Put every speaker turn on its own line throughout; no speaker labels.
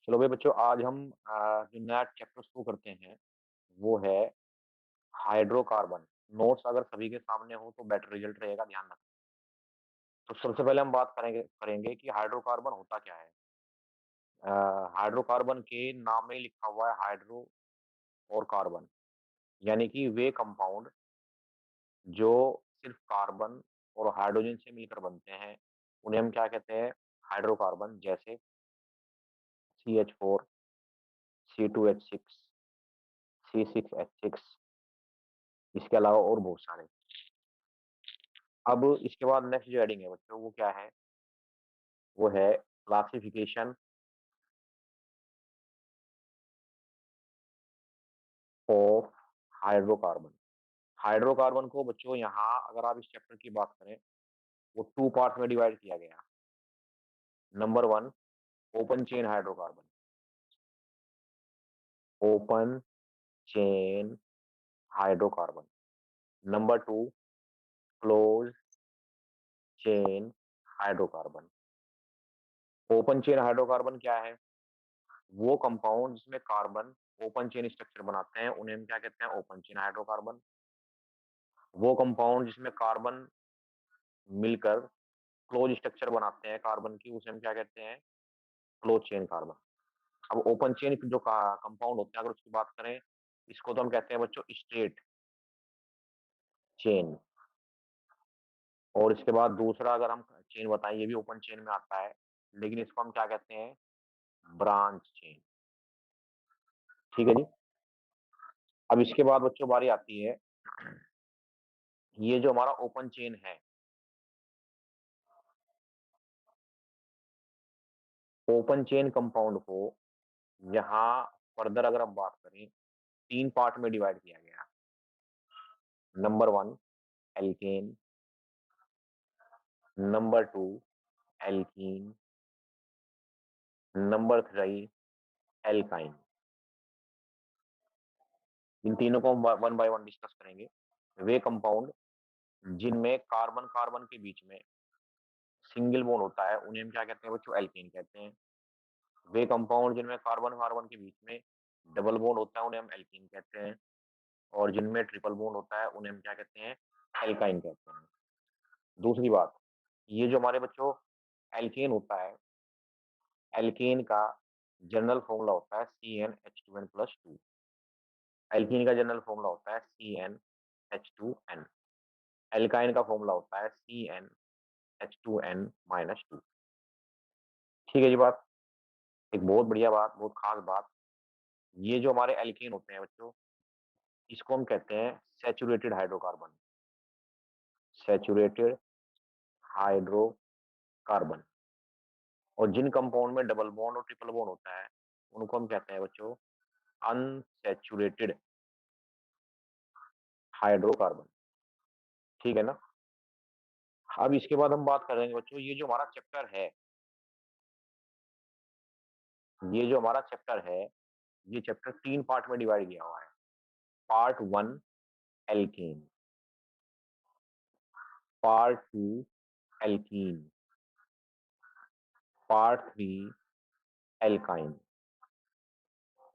चलो भाई बच्चों, आज हम जो नया चैप्टर शुरू करते हैं वो है हाइड्रोकार्बन। नोट्स अगर सभी के सामने हो तो बेटर रिजल्ट रहेगा, ध्यान रखना। तो सबसे पहले हम बात करेंगे करेंगे कि हाइड्रोकार्बन होता क्या है। हाइड्रोकार्बन के नाम में ही लिखा हुआ है हाइड्रो और कार्बन, यानी कि वे कंपाउंड जो सिर्फ कार्बन और हाइड्रोजन से मिलकर बनते हैं, उन्हें हम क्या कहते हैं? हाइड्रोकार्बन। जैसे CH4, C2H6, C6H6, इसके अलावा और बहुत सारे। अब इसके बाद नेक्स्ट जो हेडिंग है बच्चों, वो क्या है? वो है क्लासिफिकेशन ऑफ हाइड्रोकार्बन। हाइड्रोकार्बन को बच्चों यहाँ अगर आप इस चैप्टर की बात करें, वो टू पार्ट में डिवाइड किया गया। Number one, open chain hydrocarbon. Open chain hydrocarbon. Number two, close chain hydrocarbon. Open chain hydrocarbon क्या है? वो कंपाउंड जिसमें कार्बन ओपन चेन स्ट्रक्चर बनाते हैं, उन्हें हम क्या कहते हैं? Open chain hydrocarbon. वो कंपाउंड जिसमें कार्बन मिलकर क्लोज स्ट्रक्चर बनाते हैं कार्बन की, उसे हम क्या कहते हैं? Close chain carbon. अब ओपन चेन जो कंपाउंड होते हैं, अगर उसकी बात करें, इसको तो हम कहते हैं बच्चों स्ट्रेट चेन। और इसके बाद दूसरा अगर हम चेन बताएं, ये भी ओपन चेन में आता है, लेकिन इसको हम क्या कहते हैं? Branch chain. ठीक है जी। अब इसके बाद बच्चों बारी आती है, ये जो हमारा ओपन चेन है, ओपन चेन कंपाउंड को यहाँ फर्दर अगर हम बात करें, तीन पार्ट में डिवाइड किया गया। Number one, alkane. Number two, alkene. Number three, alkyne. इन तीनों को हम वन बाय वन डिस्कस करेंगे। वे कंपाउंड जिनमें कार्बन कार्बन के बीच में सिंगल बॉन्ड होता है, उन्हें हम क्या कहते हैं बच्चों? एल्केन कहते हैं। वे कंपाउंड जिनमें कार्बन कार्बन के बीच में डबल बॉन्ड होता है, उन्हें हम एल्कीन कहते हैं। और जिनमें ट्रिपल बॉन्ड होता है, उन्हें हम क्या कहते हैं? एल्काइन कहते हैं। दूसरी बात, ये जो हमारे बच्चों एल्केन होता है, एल्केन का जनरल फॉर्मूला होता है CnH2n+2। एल्कीन का जनरल फॉर्मूला होता है CnH2n। एल्काइन का फॉर्मूला होता है CnH2n-2। ठीक है जी बात। एक बहुत बढ़िया बात, बहुत खास बात, ये जो हमारे एल्केन होते हैं बच्चों, इसको हम कहते हैं सैचुरेटेड हाइड्रोकार्बन। Saturated hydrocarbon. और जिन कंपाउंड में डबल बॉन्ड और ट्रिपल बॉन्ड होता है, उनको हम कहते हैं बच्चों अनसैचुरेटेड हाइड्रोकार्बन। ठीक है ना? अब इसके बाद हम बात करेंगे बच्चों, ये जो हमारा चैप्टर है, ये जो हमारा चैप्टर है, ये चैप्टर तीन पार्ट में डिवाइड किया हुआ है। Part one, alkene. Part two, alkene. Part three, alkyne.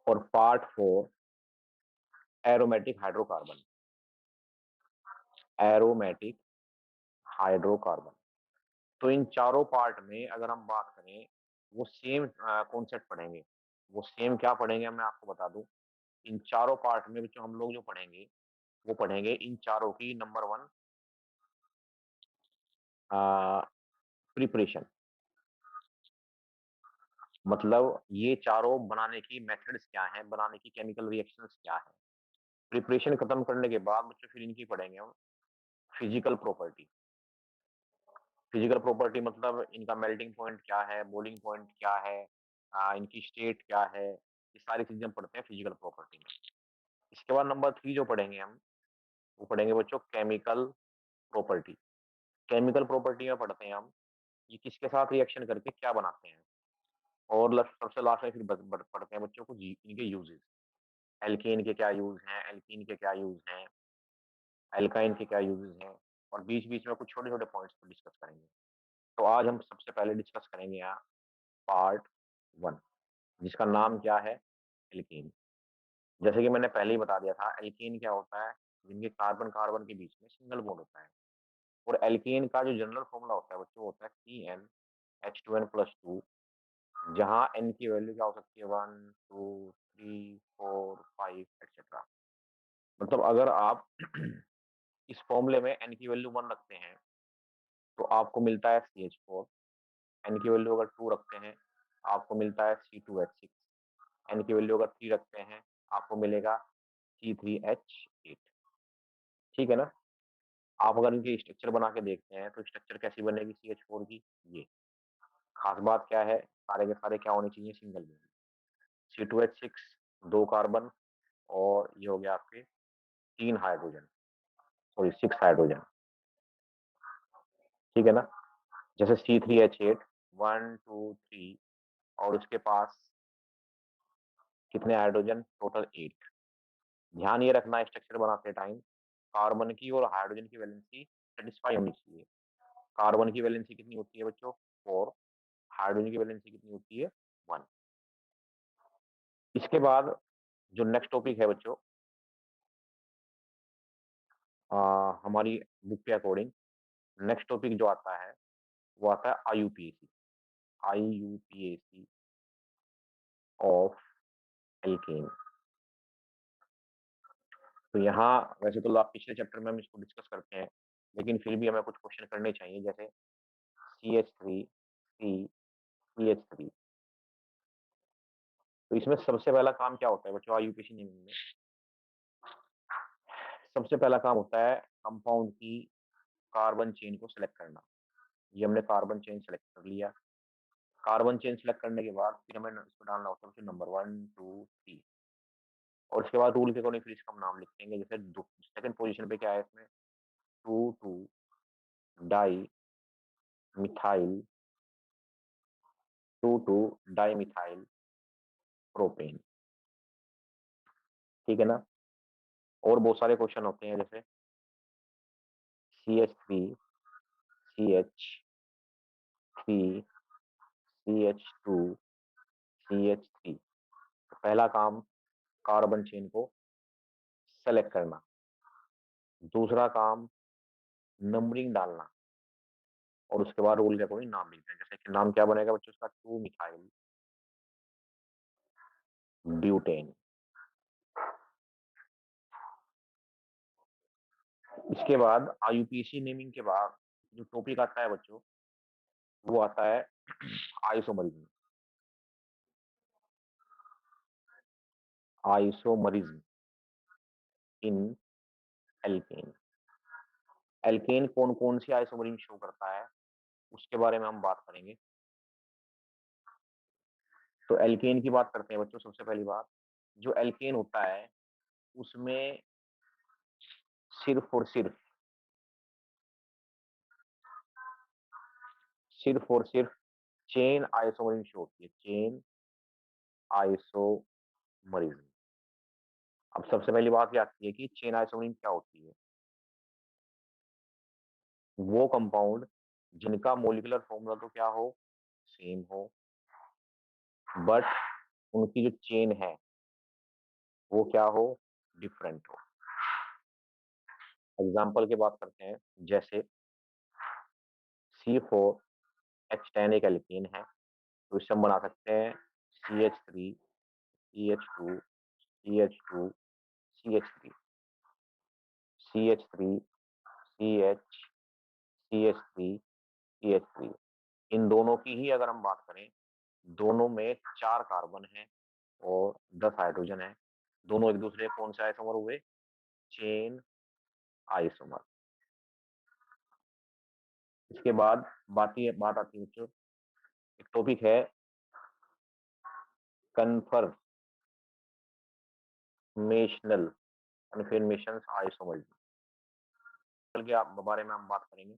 और part four, aromatic hydrocarbon. Aromatic hydrocarbon. तो इन चारों पार्ट में अगर हम बात करें, वो सेम कॉन्सेप्ट पढ़ेंगे। वो सेम क्या पढ़ेंगे मैं आपको बता दूं। इन चारों पार्ट में बच्चों हम लोग जो पढ़ेंगे, वो पढ़ेंगे इन चारों की। Number one, preparation. मतलब ये चारों बनाने की मेथड्स क्या हैं, बनाने की केमिकल रिएक्शंस क्या है। प्रिपरेशन खत्म करने के बाद बच्चों फिर इनकी पढ़ेंगे हम फिजिकल प्रॉपर्टी। फिजिकल प्रॉपर्टी मतलब इनका मेल्टिंग पॉइंट क्या है, बॉइलिंग पॉइंट क्या है, इनकी स्टेट क्या है, ये सारी चीजें हम पढ़ते हैं फिजिकल प्रॉपर्टी में। इसके बाद नंबर थ्री जो पढ़ेंगे हम, वो पढ़ेंगे बच्चों केमिकल प्रॉपर्टी। केमिकल प्रॉपर्टी में पढ़ते हैं हम ये किसके साथ रिएक्शन करके क्या बनाते हैं। और सबसे लास्ट में फिर पढ़ते हैं बच्चों को इनके यूजेस। एल्केन के क्या यूज हैं, एल्कीन के क्या यूज हैं, एल्काइन के क्या यूजेस हैं। और बीच बीच में कुछ छोटे छोटे पॉइंट्स पर डिस्कस करेंगे। तो आज हम सबसे पहले डिस्कस करेंगे यहाँ पार्ट वन। जिसका नाम क्या है, एल्कीन। जैसे कि मैंने पहले ही बता दिया था, एल्कीन क्या होता है, जिनके कार्बन कार्बन के बीच में सिंगल बॉन्ड होता है। और एल्कीन का जो जनरल फॉर्मूला होता है बच्चों, होता है CnH2n+2, जहाँ n की वैल्यू क्या हो सकती है, 1 2 3 4 5 एक्सेट्रा। मतलब अगर आप इस फॉर्मूले में n की वैल्यू 1 रखते हैं तो आपको मिलता है CH4। n की वैल्यू अगर 2 रखते हैं आपको मिलता है C2H6। n की वैल्यू अगर 3 रखते हैं आपको मिलेगा C3H8। ठीक है ना। आप अगर इनकी स्ट्रक्चर बना के देखते हैं तो स्ट्रक्चर कैसी बनेगी CH4 की, ये। खास बात क्या है, सारे के सारे क्या होने चाहिए, सिंगल बॉन्ड। C2H6 2 कार्बन, और ये हो गया आपके 3 हाइड्रोजन, सॉरी 6 हाइड्रोजन। ठीक है ना। जैसे C3H8 1 2 3, और उसके पास कितने हाइड्रोजन, टोटल 8। ध्यान ये रखना स्ट्रक्चर बनाते टाइम कार्बन की और हाइड्रोजन की वैलेंसी सेटिस्फाई होनी चाहिए। कार्बन की वैलेंसी कितनी होती है बच्चों, 4। हाइड्रोजन की वैलेंसी कितनी होती है, 1। इसके बाद जो नेक्स्ट टॉपिक है बच्चों, हमारी बुक के अकॉर्डिंग नेक्स्ट टॉपिक जो आता है वो आता है IUPAC। IUPAC of alkene. तो यहाँ वैसे तो आप पिछले चैप्टर में हम इसको डिस्कस करते हैं, लेकिन फिर भी हमें कुछ क्वेश्चन करने चाहिए। जैसे CH3 C CH3, तो इसमें सबसे पहला काम क्या होता है बच्चों, IUPAC नेमिंग में सबसे पहला काम होता है कंपाउंड की कार्बन चेन को सिलेक्ट करना। ये हमने कार्बन चेन सेलेक्ट कर लिया। कार्बन चेन सेलेक्ट करने के बाद फिर हमें इसको डालना होता है नंबर 1 2 3, और उसके बाद रूल के अकॉर्डिंग फिर इसका हम नाम लिख देंगे। जैसे सेकंड पोजीशन पे क्या है इसमें, 2 di methyl 2 di methyl propane. ठीक है ना। और बहुत सारे क्वेश्चन होते हैं, जैसे CH3 CH3 CH2 CH3। तो पहला काम कार्बन चेन को सेलेक्ट करना। दूसरा काम नंबरिंग डालना, और उसके बाद रूल के अकॉर्डिंग नाम लिखना है। जैसे कि नाम क्या बनेगा बच्चों उसका, 2 मिथाइल ब्यूटेन। इसके बाद IUPAC नेमिंग के बाद जो टॉपिक आता है बच्चों, वो आता है आइसोमरिज्म। आइसोमरिज्म इन एल्केन। एल्केन कौन कौन सी आइसोमरिज्म शो करता है उसके बारे में हम बात करेंगे। तो एल्केन की बात करते हैं बच्चों। सबसे पहली बात, जो एल्केन होता है उसमें सिर्फ और सिर्फ सिर्फ और सिर्फ चेन आइसोमरिज्म शो होती है, चेन आइसोमरिज्म। अब सबसे पहली बात ये आती है कि चेन आइसोमरिज्म क्या होती है। वो कंपाउंड जिनका मोलिकुलर फॉर्मूला तो क्या हो, सेम हो, बट उनकी जो चेन है वो क्या हो, डिफरेंट हो। एग्जाम्पल की बात करते हैं, जैसे C4H10 एक एल्कीन है, तो इससे हम बना सकते हैं CH3 CH2 CH2 CH3 CH3 CH CH3 CH3। इन दोनों की ही अगर हम बात करें, दोनों में 4 कार्बन है और 10 हाइड्रोजन है। दोनों एक दूसरे कौन से आइसोमर हुए, चेन आइसोमर। इसके बाद बात आती है बच्चों, एक टॉपिक है कन्फर्मेशनल कन्फर्मेशन आइसोमरिज्म के बारे में हम बात करेंगे।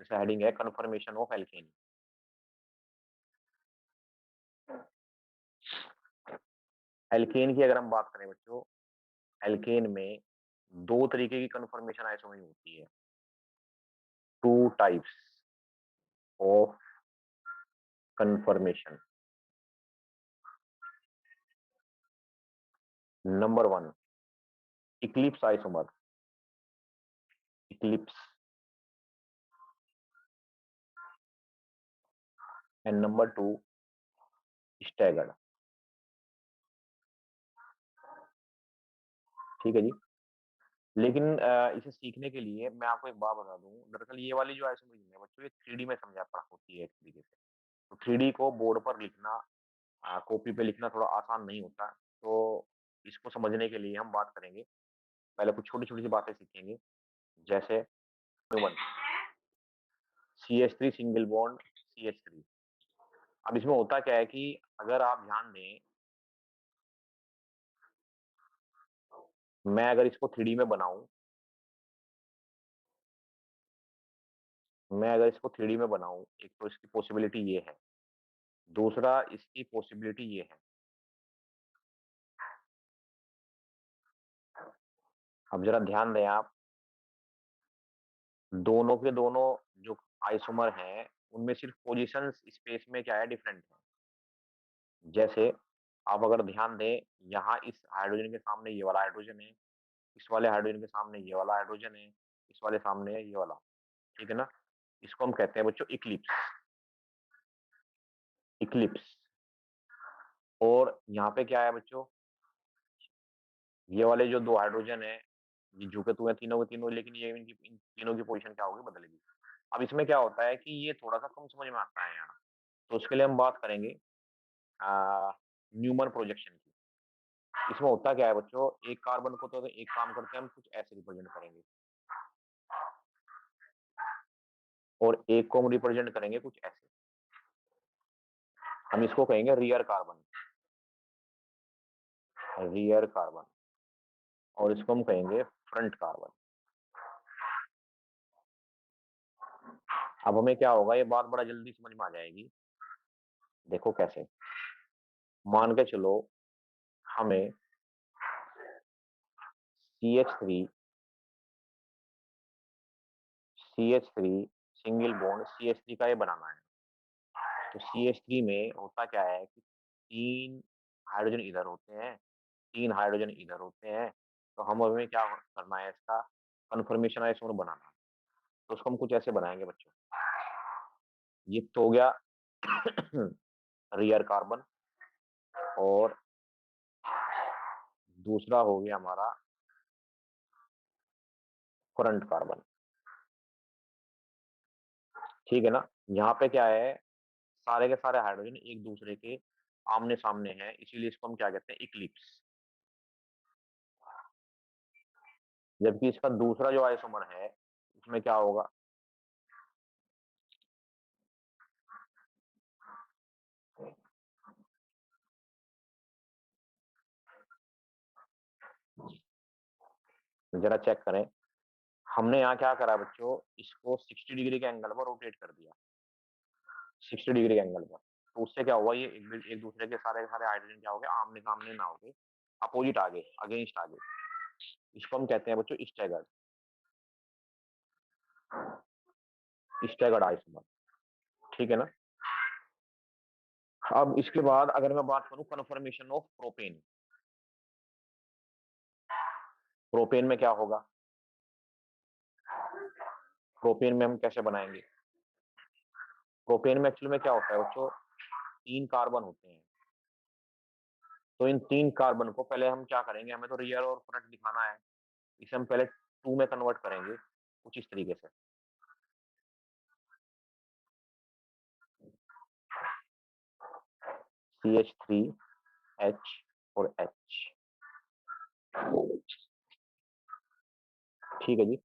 जैसे हेडिंग है कन्फर्मेशन ऑफ एल्केन। एल्केन की अगर हम बात करें बच्चों, एल्केन में 2 तरीके की कन्फर्मेशन आइसोमरिज्म होती है। 2 types of conformation. Number one, eclipse isomer, eclipse. And number two, staggered. ठीक है जी। लेकिन इसे सीखने के लिए मैं आपको एक बात बता दूं, दरअसल ये वाली जो आइसोमर है बच्चों, ये 3D में समझा पड़ा होती है एक तरीके से। तो 3D को बोर्ड पर लिखना, कॉपी पे लिखना थोड़ा आसान नहीं होता। तो इसको समझने के लिए हम बात करेंगे, पहले कुछ छोटी छोटी सी बातें सीखेंगे। जैसे one, CH3 single bond CH3। अब इसमें होता क्या है कि अगर आप ध्यान दें, मैं अगर इसको 3D में बनाऊं, एक तो इसकी पॉसिबिलिटी ये है, दूसरा इसकी पॉसिबिलिटी ये है। अब जरा ध्यान दें आप, दोनों के दोनों जो आइसोमर हैं, उनमें सिर्फ पोजीशंस स्पेस में क्या है, डिफरेंट है। जैसे आप अगर ध्यान दें, यहाँ इस हाइड्रोजन के सामने ये वाला हाइड्रोजन है, इस वाले हाइड्रोजन के सामने ये वाला हाइड्रोजन है, इस वाले सामने है ये वाला। ठीक है ना? इसको हम कहते हैं बच्चों इक्लिप्स, इक्लिप्स। और यहाँ पे क्या है बच्चों, ये वाले जो दो हाइड्रोजन है, ये झुके तो हैं तीनों के तीनों, लेकिन ये इनकी इन तीनों की पोजीशन क्या होगी, बदलेगी। अब इसमें क्या होता है कि ये थोड़ा सा कम समझ में आता है यहाँ। तो उसके लिए हम बात करेंगे न्यूमन प्रोजेक्शन की। इसमें होता क्या है बच्चों, एक कार्बन को तो एक काम करते हैं हम, कुछ ऐसे रिप्रेजेंट करेंगे, और एक को हम रिप्रेजेंट करेंगे कुछ ऐसे। हम इसको कहेंगे रियर कार्बन, रियर कार्बन। और इसको हम कहेंगे फ्रंट कार्बन। अब हमें क्या होगा, ये बात बड़ा जल्दी समझ में आ जाएगी। देखो कैसे, मान के चलो हमें CH3 सिंगल बॉन्ड CH3 का ये बनाना है। तो CH3 में होता क्या है कि तीन हाइड्रोजन इधर होते हैं, तीन हाइड्रोजन इधर होते हैं। तो हम हमें क्या करना है, इसका कन्फर्मेशन आइसोमर बनाना है। तो उसको हम कुछ ऐसे बनाएंगे बच्चों। ये तो हो गया रियर कार्बन, और दूसरा हो गया हमारा फ्रंट कार्बन। ठीक है ना? यहाँ पे क्या है, सारे के सारे हाइड्रोजन एक दूसरे के आमने सामने हैं, इसीलिए इसको हम क्या कहते हैं, इक्लिप्स। जबकि इसका दूसरा जो आइसोमर है, उसमें क्या होगा, जरा चेक करें। हमने यहाँ क्या करा बच्चों, इसको 60 डिग्री के एंगल पर रोटेट कर दिया, 60 डिग्री के एंगल पर। तो उससे क्या हुआ, ये एक दूसरे के सारे सारे हाइड्रोजन क्या हो गए, आमने सामने ना हो गए, अपोजिट आ गए, अगेंस्ट आ गए। इसको हम कहते हैं बच्चों स्टैगर्ड, स्टैगर्ड आइसोमर। ठीक है ना? अब इसके बाद अगर मैं बात करूं कन्फर्मेशन ऑफ प्रोपेन, प्रोपेन में क्या होगा, प्रोपेन में हम कैसे बनाएंगे। प्रोपेन में एक्चुअली में क्या होता है बच्चों, तीन कार्बन होते हैं। तो इन तीन कार्बन को पहले हम क्या करेंगे, हमें तो रियर और फ्रंट दिखाना है, इसे हम पहले टू में कन्वर्ट करेंगे कुछ इस तरीके से। CH3H और H। ठीक है जी।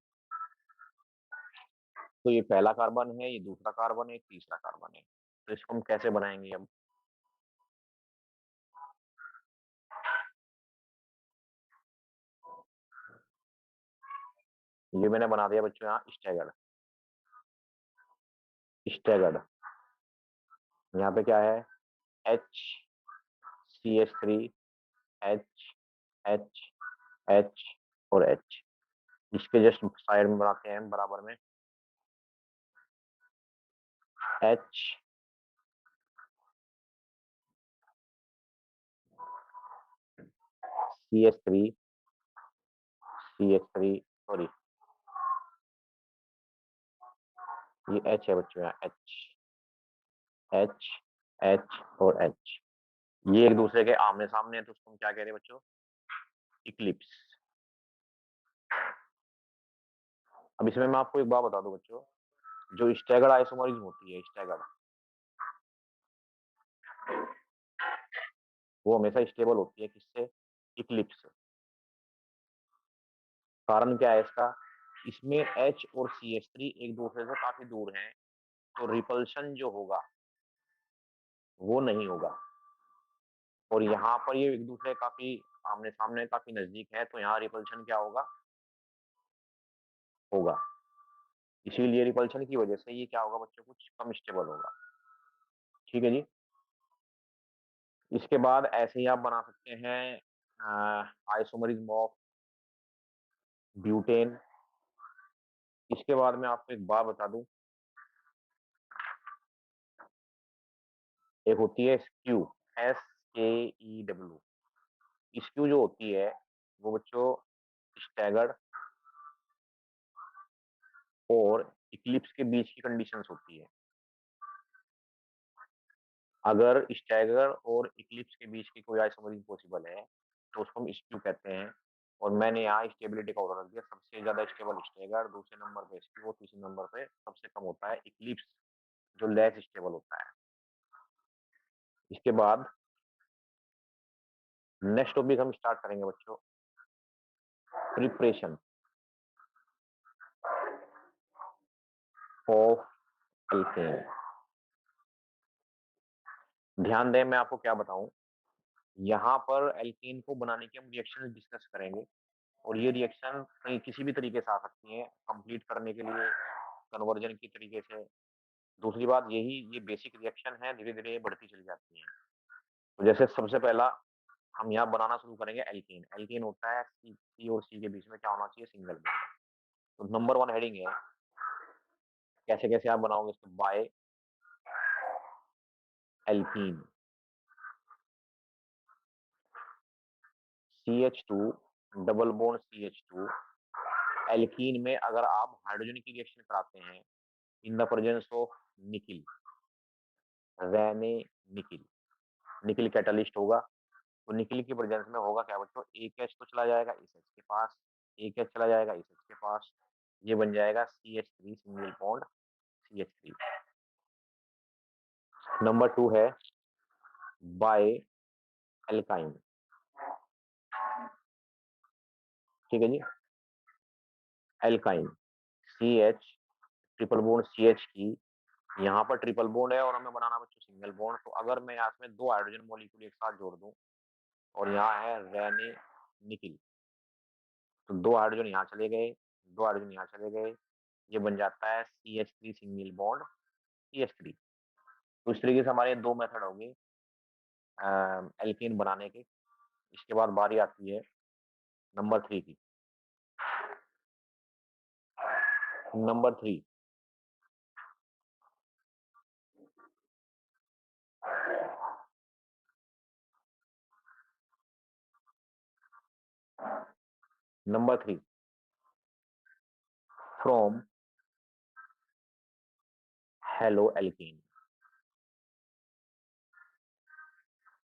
तो ये पहला कार्बन है, ये दूसरा कार्बन है, तीसरा कार्बन है। तो इसको हम कैसे बनाएंगे अब, ये मैंने बना दिया बच्चों यहाँ स्टैगर्ड, स्टैगर्ड। यहाँ पे क्या है, H, CH3H, H, और H। इसके जस्ट साइड में बनाते हैं बराबर में, H, CH3, CH3, सॉरी, ये H है बच्चों, यहाँ H, H, H और H, ये एक दूसरे के आमने सामने है, तो उसको हम क्या कह रहे हैं बच्चों? इक्लिप्स। अब इसमें मैं आपको एक बात बता दूं बच्चों, जो स्टैगर्ड आइसोमरिज्म होती है, स्टैगर्ड, वो हमेशा स्टेबल होती है किससे? इक्लिप्स से। कारण क्या है इसका? इसमें H और CH3 एक दूसरे से काफी दूर हैं, तो रिपल्शन जो होगा वो नहीं होगा। और यहाँ पर ये एक दूसरे काफी आमने सामने काफी नजदीक है, तो यहाँ रिपल्शन क्या होगा? होगा। इसीलिए रिपल्शन की वजह से ये क्या होगा बच्चों? कुछ कम स्टेबल होगा। ठीक है जी। इसके बाद ऐसे ही आप बना सकते हैं आइसोमरिज्म ऑफ ब्यूटेन। इसके बाद मैं आपको एक बात बता दूं, एक होती है स्क्यू, SKEW। स्क्यू जो होती है वो बच्चों स्टैगर्ड और इक्लिप्स के बीच की कंडीशंस होती है। अगर स्टैगर और इक्लिप्स के बीच की कोई आइसोमरिज्म पॉसिबल है तो उसको हम स्क्यू कहते हैं। और मैंने यहाँ स्टेबिलिटी का ऑर्डर रख दिया, सबसे ज्यादा स्टेबल स्टैगर, दूसरे नंबर पे स्क्यू, तीसरे नंबर पे सबसे कम होता है इक्लिप्स, जो लेस स्टेबल होता है। इसके बाद नेक्स्ट टॉपिक हम स्टार्ट करेंगे बच्चों, प्रिपरेशन ऑफ एल्केन। ध्यान दें, मैं आपको क्या बताऊं, यहाँ पर एल्केन को बनाने के हम रिएक्शन डिस्कस करेंगे, और ये रिएक्शन कहीं किसी भी तरीके से आ सकती है, कंप्लीट करने के लिए, कन्वर्जन की तरीके से। दूसरी बात यही, ये बेसिक रिएक्शन है, धीरे धीरे बढ़ती चली जाती है। तो जैसे सबसे पहला हम यहाँ बनाना शुरू करेंगे एल्केन। एल्केन होता है सी और सी के बीच में क्या होना चाहिए? Single bond. तो नंबर 1 हेडिंग है, कैसे कैसे आप बनाओगे इसको? By alkene, CH2 double bond CH2। Alkene में अगर आप हाइड्रोजन की रिएक्शन कराते हैं in the presence of nickel, Raney nickel, nickel catalyst होगा, तो निकिल की प्रेजेंस में होगा क्या बच्चों? एक एच तो चला जाएगा इस एच के पास, एक एच चला जाएगा इस एच के पास, ये बन जाएगा CH3 single bond CH3। Number 2 है बाय एल्काइन। ठीक है जी, alkyne, CH triple bond CH की, यहाँ पर ट्रिपल बॉन्ड है और हमें बनाना बच्चों सिंगल बॉन्ड। तो अगर मैं यहाँ में दो हाइड्रोजन मॉलिक्यूल एक साथ जोड़ दूं, और यहाँ है रेने निकिल, तो दो हाइड्रोजन यहाँ चले गए, दो हाइड्रोजन यहाँ चले गए, ये बन जाता है CH3 सिंगल बॉन्ड CH3। तो इस तरीके से हमारे दो मेथड होंगे एल्केन बनाने के। इसके बाद बारी आती है नंबर 3 की। Number 3, number 3, from halo alkane.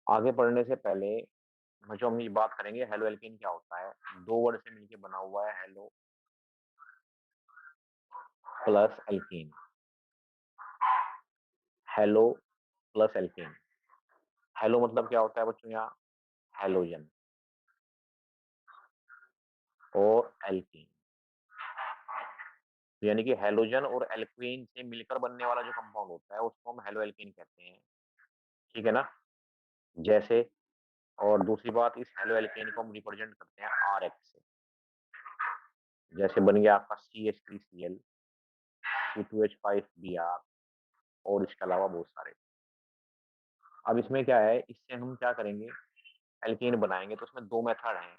आगे बढ़ने से पहले जो हम ये बात करेंगे, हेलो एल्केन क्या होता है? दो वर्ड से मिलकर बना हुआ है, halo plus alkane. Halo plus alkane. Halo मतलब क्या होता है बच्चों? यहाँ हेलोजन और एल्केन, तो यानी कि हेलोजन और एल्केन से मिलकर बनने वाला जो कंपाउंड होता है उसको हम हेलो एल्केन कहते हैं। ठीक है ना? जैसे, और दूसरी बात, इस हेलो एल्केन को हम रिप्रेजेंट करते हैं RX से। जैसे बन गया आपका CH3Cl, C2H5Br, और इसके अलावा बहुत सारे। अब इसमें क्या है, इससे हम क्या करेंगे? एल्केन बनाएंगे, तो उसमें दो मेथड हैं,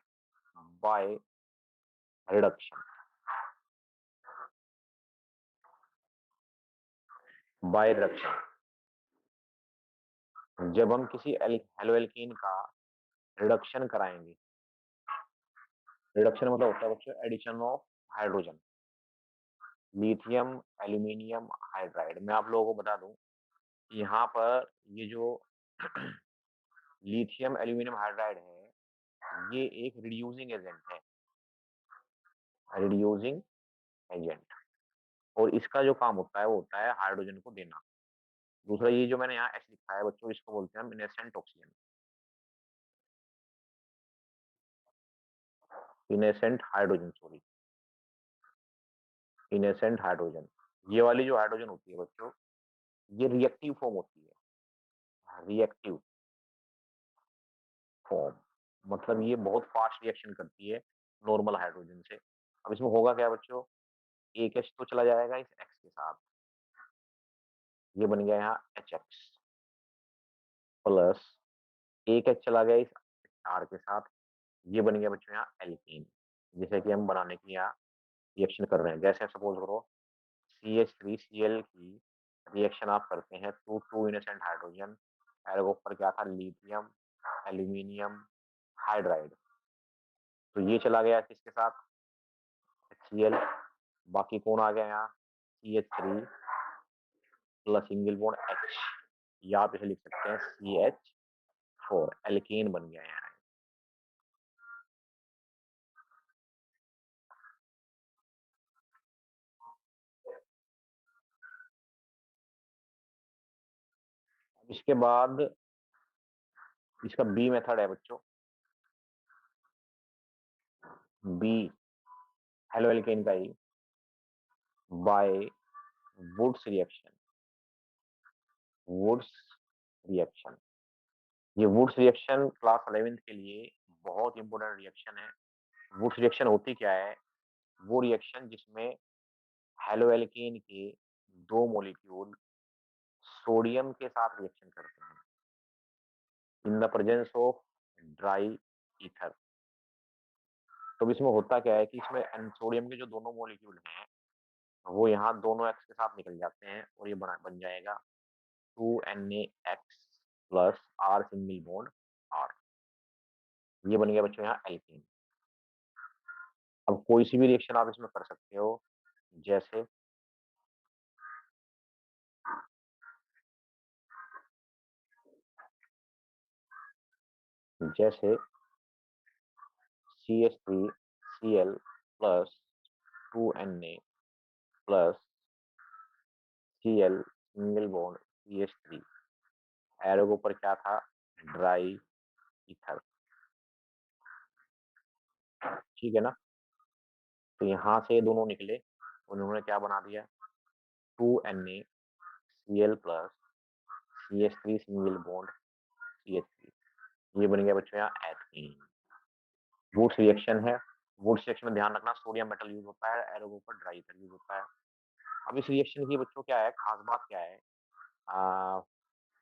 बाय रिडक्शन, बाय रिडक्शन। जब हम किसी हेलो एल्केन का रिडक्शन कराएंगे रिडक्शन मतलब होता है बच्चों addition of hydrogen, lithium aluminium hydride. मैं आप लोगों को बता दूं कि यहाँ पर ये जो लिथियम एल्यूमिनियम हाइड्राइड है, ये एक रिड्यूसिंग एजेंट है, रिड्यूसिंग एजेंट। और इसका जो काम होता है वो होता है हाइड्रोजन को देना। दूसरा ये जो मैंने यहाँ एच लिखा है बच्चों, इसको बोलते हैं इनेसेंट ऑक्सीजन, इनेसेंट हाइड्रोजन, सॉरी, इनेसेंट हाइड्रोजन। ये वाली जो हाइड्रोजन होती है बच्चों, ये रिएक्टिव फॉर्म होती है, रिएक्टिव फॉर्म, मतलब ये बहुत फास्ट रिएक्शन करती है नॉर्मल हाइड्रोजन से। अब इसमें होगा क्या बच्चों, एक एच तो चला जाएगा इस एक्स के साथ, ये बन गया यहाँ एच एक्स, प्लस एक एच चला गया इस आर के साथ, ये बन गया बच्चों यहाँ एल्कीन। जैसे कि हम बनाने की यहाँ रिएक्शन कर रहे हैं, जैसे सपोज करो CH3Cl की रिएक्शन आप करते हैं to to innocent hydrogen, arrow ऊपर क्या था, लिथियम एल्यूमिनियम हाइड्राइड, तो ये चला गया किसके साथ, HCl, बाकी कौन आ गया यहाँ, CH3 plus single bond H, या आप इसे लिख सकते हैं CH4, एल्केन बन गया यहाँ। इसके बाद इसका बी मेथड है बच्चों, बी हेलो एल्केन का ही, by Wurtz reaction, Wurtz reaction. ये वुड्स रिएक्शन क्लास 11th के लिए बहुत इंपॉर्टेंट रिएक्शन है। वुड्स रिएक्शन होती क्या है, वो रिएक्शन जिसमें हेलो एल्केन के दो मॉलिक्यूल सोडियम के साथ रिएक्शन करते हैं in the presence of dry ether. तो इसमें होता क्या है कि इसमें सोडियम के जो दोनों मॉलिक्यूल हैं वो यहाँ दोनों एक्स के साथ निकल जाते हैं और ये बन जाएगा 2NaX plus R single bond R, ये बन गया बच्चों यहाँ एल्कीन। अब कोई सी भी रिएक्शन आप इसमें कर सकते हो, जैसे जैसे CH3Cl plus 2Na plus Cl single bond CH3, arrow के ऊपर क्या था, ड्राई ईथर, ठीक है ना। तो यहाँ से दोनों निकले, उन्होंने क्या बना दिया, 2NaCl plus CH3 single bond CH3, ये बन गया बच्चों यहाँ एथीन। वुड्स रिएक्शन है, वुड्स रिएक्शन में ध्यान रखना सोडियम मेटल यूज होता है, एरो के ऊपर ड्राई ईथर यूज होता है। अब इस रिएक्शन की बच्चों क्या है खास बात, क्या है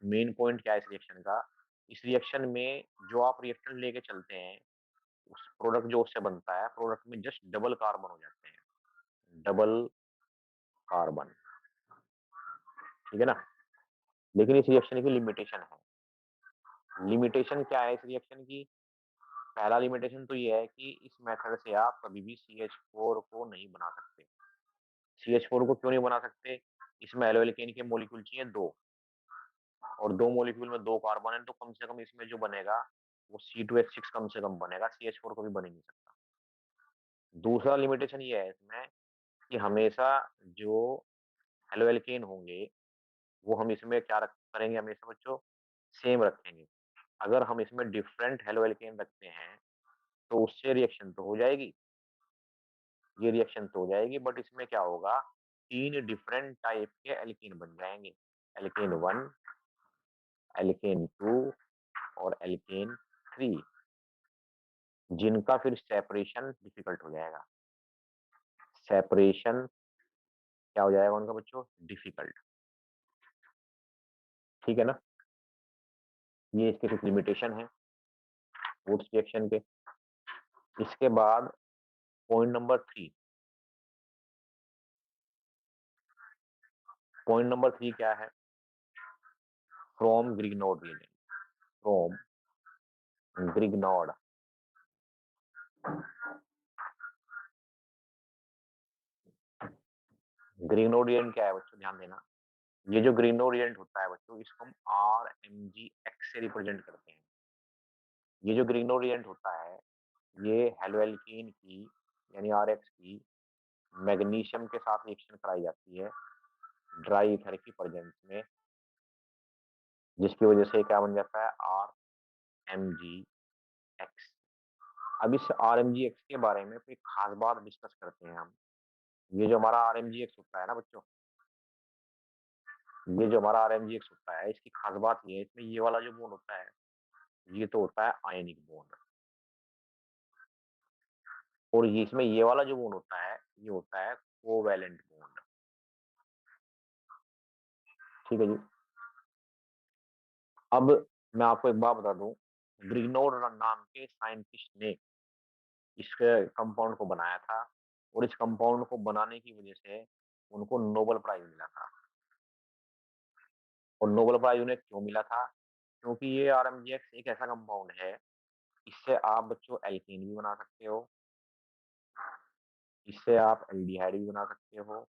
मेन पॉइंट क्या है इस रिएक्शन का, इस रिएक्शन में जो आप रिएक्टेंट लेके चलते हैं, उस प्रोडक्ट जो उससे बनता है, प्रोडक्ट में जस्ट डबल कार्बन हो जाते हैं, डबल कार्बन, ठीक है ना। लेकिन इस रिएक्शन की लिमिटेशन है, लिमिटेशन क्या है इस रिएक्शन की, पहला लिमिटेशन तो ये है कि इस मेथड से आप कभी भी CH4 को नहीं बना सकते। CH4 को क्यों नहीं बना सकते, इसमें एल्केन के मॉलिक्यूल चाहिए दो, और दो मॉलिक्यूल में दो कार्बन है, तो कम से कम इसमें जो बनेगा वो C2H6 कम से कम बनेगा, CH4 को भी बन ही नहीं सकता। दूसरा लिमिटेशन ये है इसमें कि हमेशा जो हेलो एल्केन होंगे वो हम इसमें क्या करेंगे, हमेशा बच्चों सेम रखेंगे। अगर हम इसमें डिफरेंट हेलो एल्केन रखते हैं तो उससे रिएक्शन तो हो जाएगी, ये रिएक्शन तो हो जाएगी, बट इसमें क्या होगा, तीन डिफरेंट टाइप के एल्कीन बन जाएंगे, एल्केन 1, एल्केन 2 और एल्केन 3, जिनका फिर सेपरेशन डिफिकल्ट हो जाएगा, सेपरेशन क्या हो जाएगा उनका बच्चों, डिफिकल्ट, ठीक है ना। ये इसके कुछ लिमिटेशन है वुड्स रिएक्शन के। इसके बाद पॉइंट नंबर 3, पॉइंट नंबर 3 क्या है, फ्रॉम ग्रिग्नोड रिएजेंट, फ्रॉम ग्रिग्नोड ग्रीनो रिएजेंट क्या है बच्चों, ध्यान देना। ये जो ग्रीनो रिएजेंट होता है बच्चों, इसको हम RMgX से रिप्रेजेंट करते हैं। ये जो ग्रीनो रिएजेंट होता है, ये हेलोएल्कीन की यानी RX की मैग्नीशियम के साथ रिएक्शन कराई जाती है ड्राई ईथर की प्रेजेंस में, जिसकी वजह से क्या बन जाता है, RMgX। अब इस RMgX के बारे में कोई खास बात डिस्कस करते हैं हम। ये जो हमारा RMgX होता है ना बच्चों, ये जो हमारा RMgX होता है, इसकी खास बात ये है, इसमें ये वाला जो बॉन्ड होता है, ये तो होता है आयनिक बॉन्ड, और ये इसमें ये वाला जो बॉन्ड होता है, ये होता है कोवैलेंट बॉन्ड। ठीक है जी। अब मैं आपको एक बात बता दूं, ग्रिग्नोड नाम के साइंटिस्ट ने इस कंपाउंड को बनाया था, और इस कंपाउंड को बनाने की वजह से उनको नोबेल प्राइज मिला था। और नोबेल प्राइज उन्हें क्यों मिला था? क्योंकि ये RMgX एक ऐसा कंपाउंड है, इससे आप बच्चों एल्कीन भी बना सकते हो, इससे आप एल्डिहाइड भी बना सकते हो,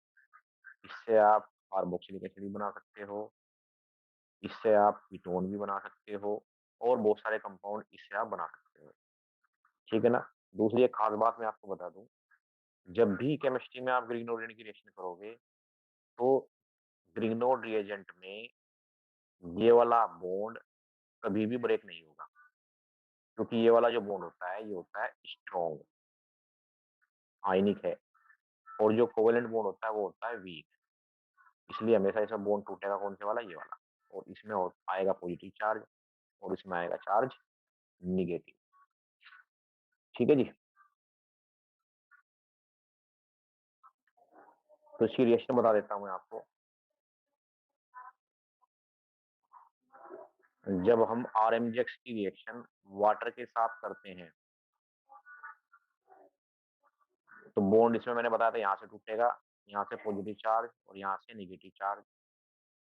इससे आप कार्बोक्सिलिक एसिड भी बना सकते हो, इससे आप कीटोन भी बना सकते हो, और बहुत सारे कंपाउंड इससे आप बना सकते हो। ठीक है ना? दूसरी एक खास बात मैं आपको बता दूं, जब भी केमिस्ट्री में आप ग्रिग्नोड रिएजेंट की रिएक्शन करोगे, तो ग्रिग्नोड रिएजेंट में ये वाला बॉन्ड कभी भी ब्रेक नहीं होगा, क्योंकि ये वाला जो बॉन्ड होता है, ये होता है स्ट्रॉन्ग, आयनिक है, और जो कोवेलेंट बॉन्ड होता है वो होता है वीक। इसलिए हमेशा इसमें बॉन्ड टूटेगा कौन से वाला, ये वाला, और इसमें आएगा पॉजिटिव चार्ज, और इसमें आएगा चार्ज निगेटिव। ठीक है जी। तो इसकी रिएक्शन बता देता हूँ मैं आपको। जब हम RMgX की रिएक्शन वाटर के साथ करते हैं, तो बॉन्ड इसमें मैंने बताया था यहाँ से टूटेगा, यहाँ से पॉजिटिव चार्ज और यहाँ से निगेटिव चार्ज,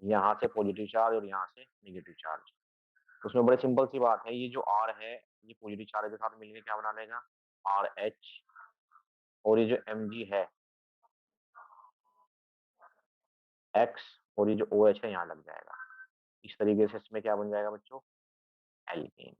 यहाँ से पॉजिटिव चार्ज और यहाँ से निगेटिव चार्ज। तो उसमें बड़ी सिंपल सी बात है, ये जो R है, ये पॉजिटिव चार्ज के साथ मिलकर क्या बना लेगा, RH, और ये जो Mg है, X, और ये जो OH है यहाँ लग जाएगा। इस तरीके से इसमें क्या बन जाएगा बच्चों, एल्केन।